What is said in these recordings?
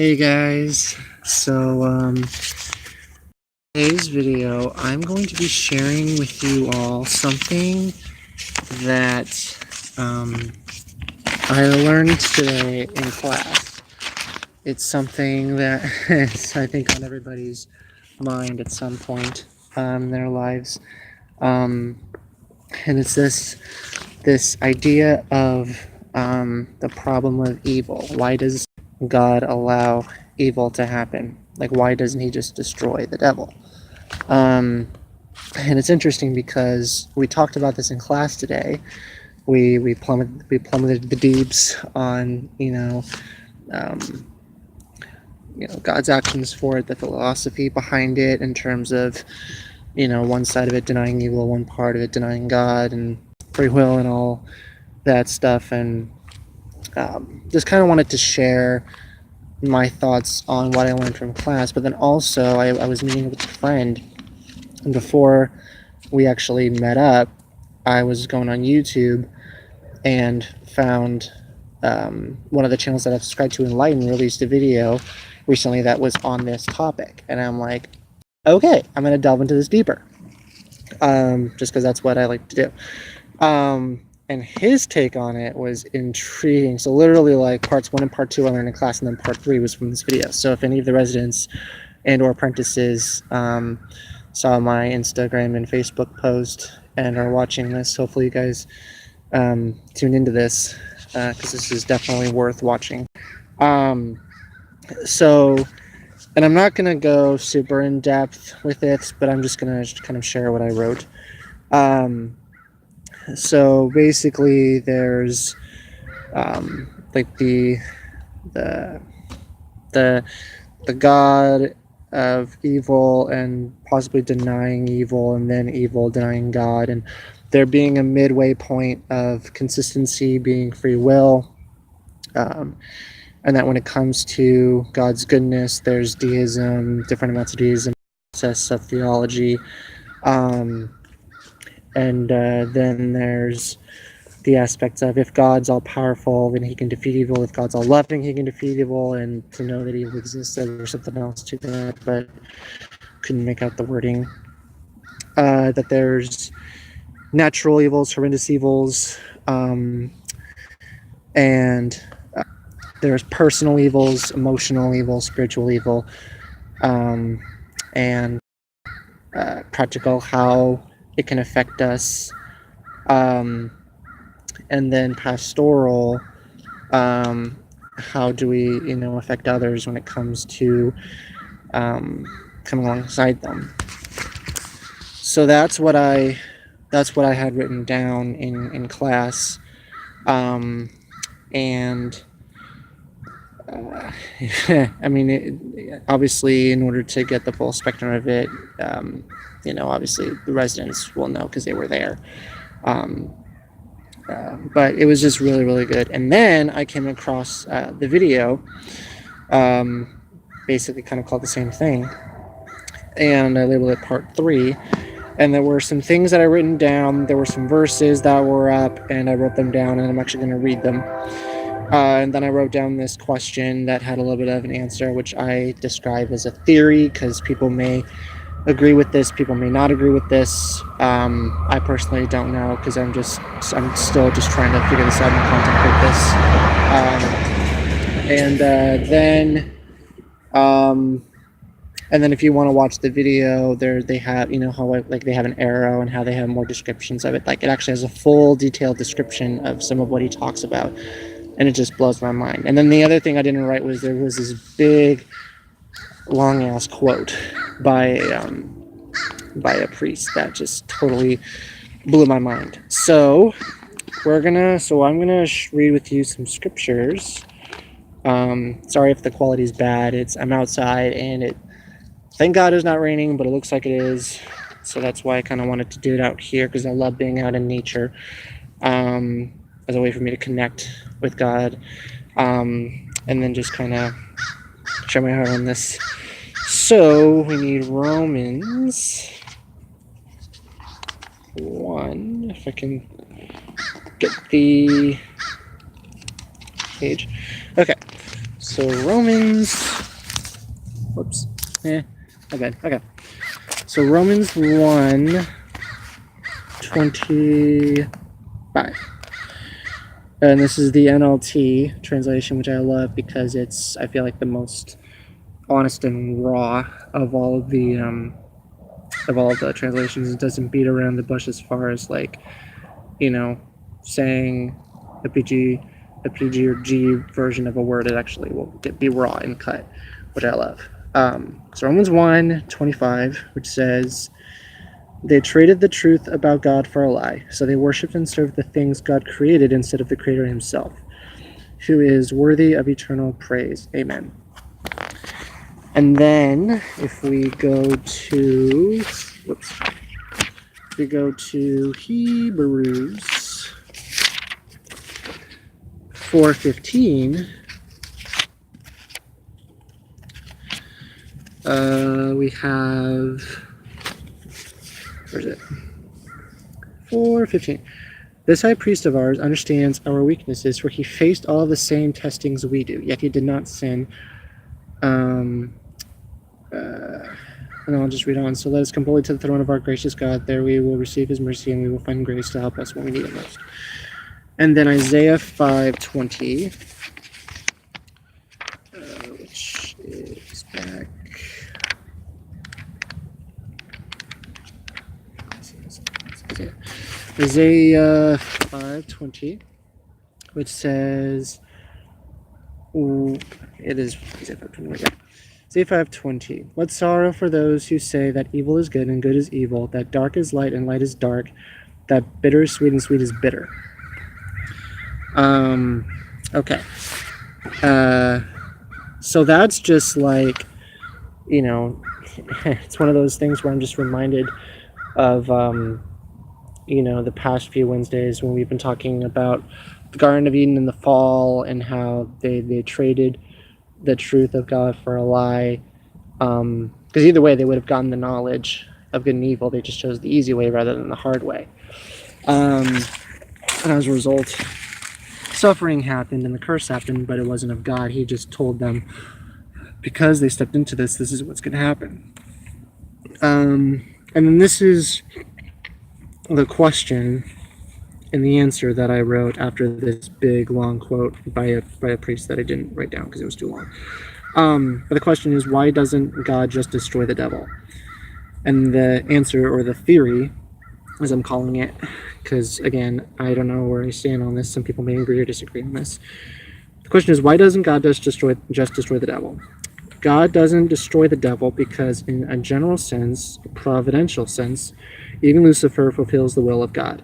Hey guys, so today's video I'm going to be sharing with you all something that I learned today in class. It's something that is, I think, on everybody's mind at some point in their lives, and it's this idea of the problem of evil. Why does God allow evil to happen? Like, why doesn't he just destroy the devil? And it's interesting because we talked about this in class today. We plummeted the deeps on God's actions for it, the philosophy behind it, in terms of one side of it denying evil, one part of it denying God, and free will and all that stuff. And just kind of wanted to share my thoughts on what I learned from class. But then also I was meeting with a friend, and before we actually met up, I was going on YouTube and found one of the channels that I've subscribed to, Enlighten, released a video recently that was on this topic, and I'm like, okay, I'm going to delve into this deeper, just because that's what I like to do. And his take on it was intriguing. So literally, like, parts 1 and part 2 I learned in class, and then part 3 was from this video. So if any of the residents and or apprentices saw my Instagram and Facebook post and are watching this, hopefully you guys tune into this, because this is definitely worth watching. So, and I'm not going to go super in depth with it, but I'm just going to kind of share what I wrote. So basically there's like the God of evil and possibly denying evil, and then evil denying God, and there being a midway point of consistency being free will, and that when it comes to God's goodness, there's deism, different amounts of deism, process of theology, and then there's the aspects of, if God's all powerful, then he can defeat evil. If God's all loving, he can defeat evil. And to know that evil exists, or something else to that, but couldn't make out the wording. That there's natural evils, horrendous evils, and there's personal evils, emotional evil, spiritual evil, and practical, how it can affect us, and then pastoral, how do we affect others when it comes to coming alongside them. So that's what I had written down in class, and I mean, obviously, in order to get the full spectrum of it, obviously the residents will know because they were there. But it was just really, really good. And then I came across the video, basically kind of called the same thing, and I labeled it part 3. And there were some things that I written down. There were some verses that were up, and I wrote them down, and I'm actually going to read them. And then I wrote down this question that had a little bit of an answer, which I describe as a theory, because people may agree with this, people may not agree with this. I personally don't know, because I'm still just trying to figure this out and contemplate this. And then if you want to watch the video, they have, how they have an arrow and how they have more descriptions of it. Like, it actually has a full detailed description of some of what he talks about, and it just blows my mind. And then the other thing I didn't write was there was this big long ass quote by a priest that just totally blew my mind. So I'm gonna read with you some scriptures. Sorry if the quality's bad. I'm outside, and thank God it's not raining, but it looks like it is. So that's why I kind of wanted to do it out here, because I love being out in nature, as a way for me to connect with God, and then just kind of share my heart on this. So we need Romans 1, if I can get the page. Okay, so So Romans, whoops, not bad. Okay. So Romans 1:25. And this is the NLT translation, which I love because it's, I feel like, the most honest and raw of all of the translations. It doesn't beat around the bush as far as, like, saying a PG or G version of a word. It actually will be raw and cut, which I love. So Romans 1:25, which says, they traded the truth about God for a lie, so they worshipped and served the things God created instead of the Creator himself, who is worthy of eternal praise. Amen. And then if we go to Hebrews 4:15, we have, where's it? 4:15. This high priest of ours understands our weaknesses, for he faced all the same testings we do, yet he did not sin. And I'll just read on. So let us come boldly to the throne of our gracious God. There we will receive his mercy, and we will find grace to help us when we need it most. And then Isaiah 5:20, which is back. Isaiah 5:20, which says, it is Isaiah 5:20, yeah. Isaiah 5:20. What sorrow for those who say that evil is good and good is evil, that dark is light and light is dark, that bitter is sweet and sweet is bitter. Okay. So that's just like, it's one of those things where I'm just reminded of, the past few Wednesdays when we've been talking about the Garden of Eden in the fall and how they traded the truth of God for a lie. Because either way, they would have gotten the knowledge of good and evil. They just chose the easy way rather than the hard way. And as a result, suffering happened and the curse happened, but it wasn't of God. He just told them, because they stepped into this is what's going to happen. And then this is the question and the answer that I wrote after this big long quote by a priest that I didn't write down because it was too long. But the question is, why doesn't God just destroy the devil? And the answer, or the theory, as I'm calling it, because again, I don't know where I stand on this. Some people may agree or disagree on this. The question is, why doesn't God just destroy the devil? God doesn't destroy the devil because, in a general sense, a providential sense, even Lucifer fulfills the will of God.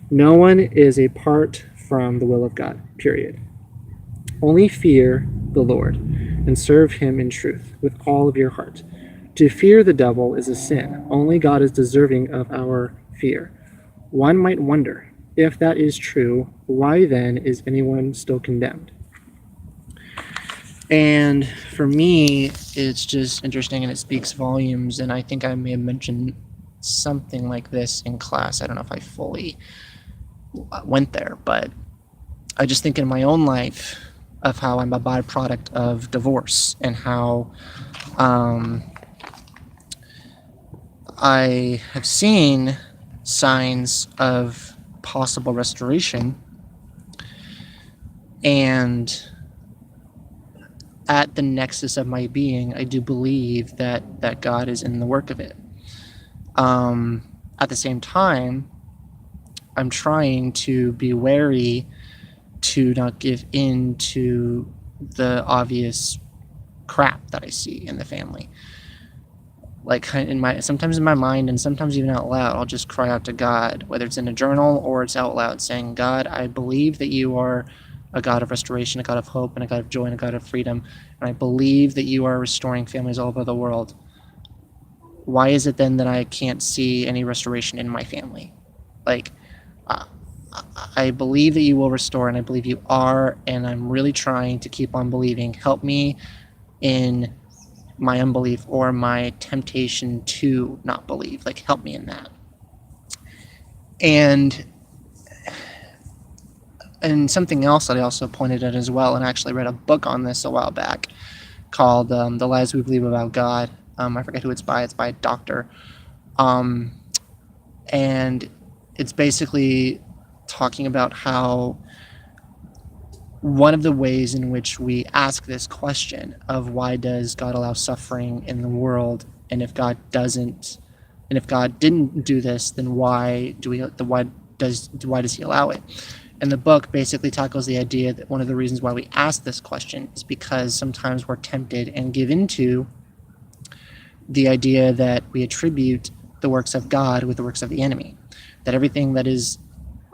No one is apart from the will of God, period. Only fear the Lord and serve him in truth with all of your heart. To fear the devil is a sin. Only God is deserving of our fear. One might wonder, if that is true, why then is anyone still condemned? And for me, it's just interesting and it speaks volumes. And I think I may have mentioned something like this in class. I don't know if I fully went there, but I just think in my own life of how I'm a byproduct of divorce and how I have seen signs of possible restoration, and at the nexus of my being, I do believe that God is in the work of it. At the same time, I'm trying to be wary to not give in to the obvious crap that I see in the family. Like sometimes in my mind and sometimes even out loud, I'll just cry out to God, whether it's in a journal or it's out loud, saying, God, I believe that you are a God of restoration, a God of hope, and a God of joy, and a God of freedom. And I believe that you are restoring families all over the world. Why is it then that I can't see any restoration in my family? Like, I believe that you will restore, and I believe you are, and I'm really trying to keep on believing. Help me in my unbelief or my temptation to not believe. Like, help me in that. And And something else that I also pointed at as well, and I actually read a book on this a while back called The Lies We Believe About God. I forget who it's by. It's by a doctor. Um, and it's basically talking about how one of the ways in which we ask this question of why does God allow suffering in the world, and if God doesn't, and if God didn't do this, then why does he allow it? And the book basically tackles the idea that one of the reasons why we ask this question is because sometimes we're tempted and give into the idea that we attribute the works of God with the works of the enemy, that everything that is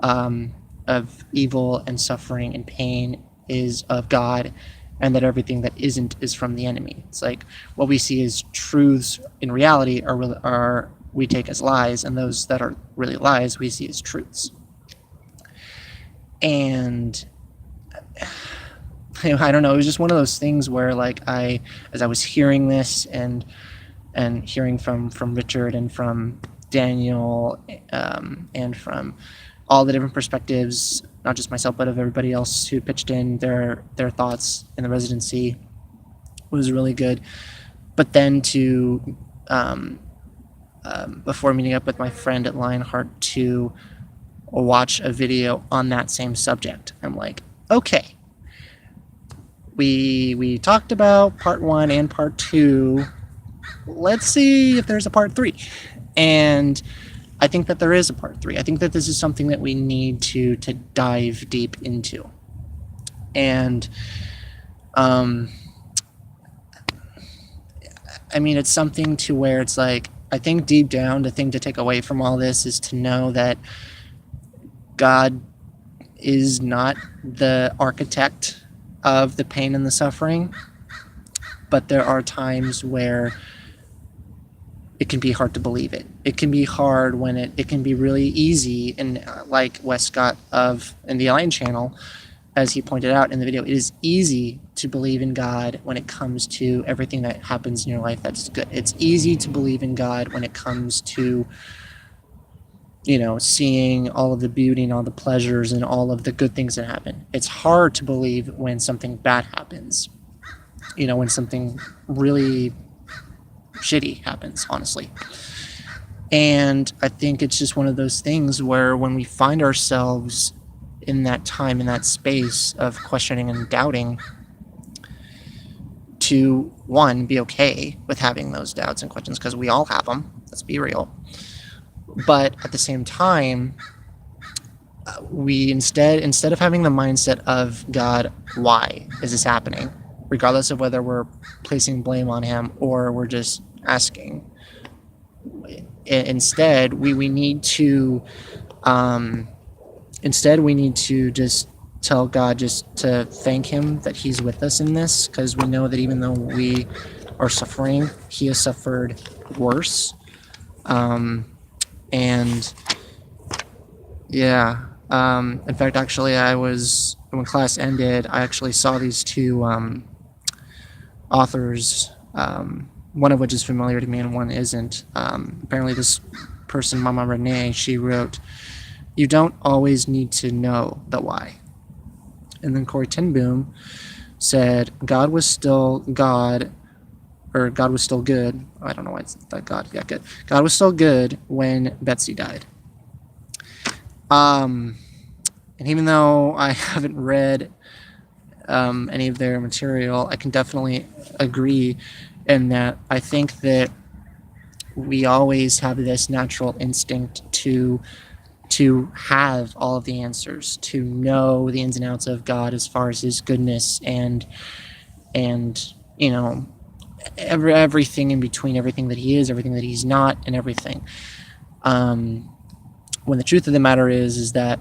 of evil and suffering and pain is of God, and that everything that isn't is from the enemy. It's like what we see as truths in reality are we take as lies, and those that are really lies we see as truths. And I don't know, it was just one of those things where, like, as I was hearing this and hearing from Richard and from Daniel and from all the different perspectives, not just myself but of everybody else who pitched in their thoughts in the residency, was really good. But then to before meeting up with my friend at Lionheart to watch a video on that same subject, I'm like, okay, we talked about part 1 and part 2. Let's see if there's a part 3. And I think that there is a part 3. I think that this is something that we need to dive deep into. And I mean, it's something to where it's like, I think deep down, the thing to take away from all this is to know that God is not the architect of the pain and the suffering, but there are times where it can be hard to believe it. It can be hard when it can be really easy, and like Wes Scott in the Align channel, as he pointed out in the video, it is easy to believe in God when it comes to everything that happens in your life that's good. It's easy to believe in God when it comes to, seeing all of the beauty and all the pleasures and all of the good things that happen. It's hard to believe when something bad happens, when something really shitty happens, honestly. And I think it's just one of those things where when we find ourselves in that time, in that space of questioning and doubting, to, one, be okay with having those doubts and questions, because we all have them, let's be real. But at the same time, we instead of having the mindset of, God, why is this happening? Regardless of whether we're placing blame on him or we're just asking. Instead, we need to just tell God, just to thank him that he's with us in this, because we know that even though we are suffering, he has suffered worse. And yeah, in fact, actually, when class ended, I actually saw these two authors, one of which is familiar to me and one isn't. Apparently this person, Mama Renee, she wrote, "You don't always need to know the why." And then Corrie ten Boom said, God was still God, or God was still good. I don't know why it's that God. Yeah, good. God was still good when Betsy died. And even though I haven't read any of their material, I can definitely agree in that I think that we always have this natural instinct to have all of the answers, to know the ins and outs of God as far as his goodness and everything in between, everything that he is, everything that he's not, and everything. When the truth of the matter is that,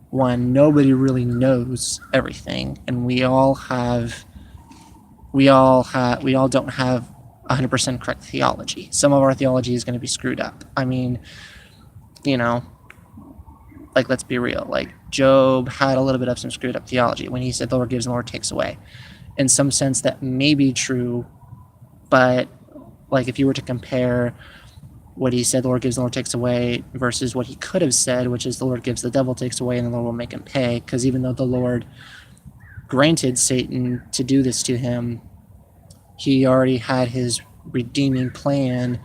one, nobody really knows everything, and we all don't have 100% correct theology. Some of our theology is going to be screwed up. I mean, like, let's be real. Like, Job had a little bit of some screwed up theology when he said the Lord gives and the Lord takes away. In some sense, that may be true, but like, if you were to compare what he said, the Lord gives, the Lord takes away, versus what he could have said, which is the Lord gives, the devil takes away, and the Lord will make him pay. Because even though the Lord granted Satan to do this to him, he already had his redeeming plan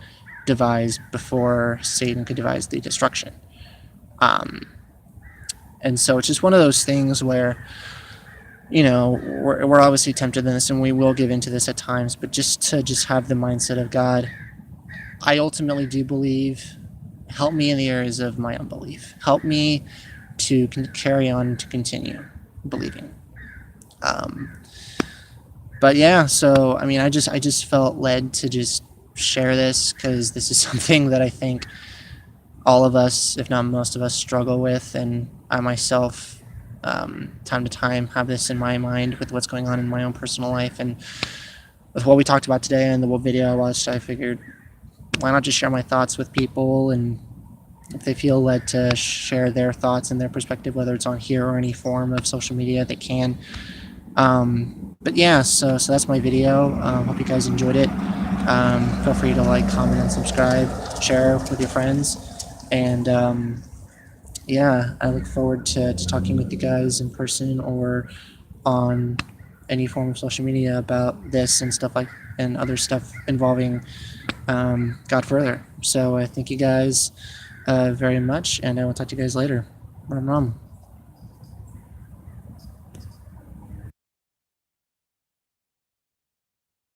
devised before Satan could devise the destruction. And so it's just one of those things where, we're obviously tempted in this, and we will give into this at times, but just to have the mindset of God, I ultimately do believe. Help me in the areas of my unbelief. Help me to carry on, to continue believing. But yeah, so I mean, I just felt led to just share this, because this is something that I think all of us, if not most of us, struggle with, and I myself, time to time, have this in my mind with what's going on in my own personal life, and with what we talked about today and the video I watched. I figured, why not just share my thoughts with people, and if they feel led to share their thoughts and their perspective, whether it's on here or any form of social media, they can. But yeah, so that's my video. Hope you guys enjoyed it. Feel free to like, comment, and subscribe, share with your friends, and yeah, I look forward to talking with you guys in person or on any form of social media about this and stuff, and other stuff involving God further. So I thank you guys very much, and I will talk to you guys later. Ram Ram.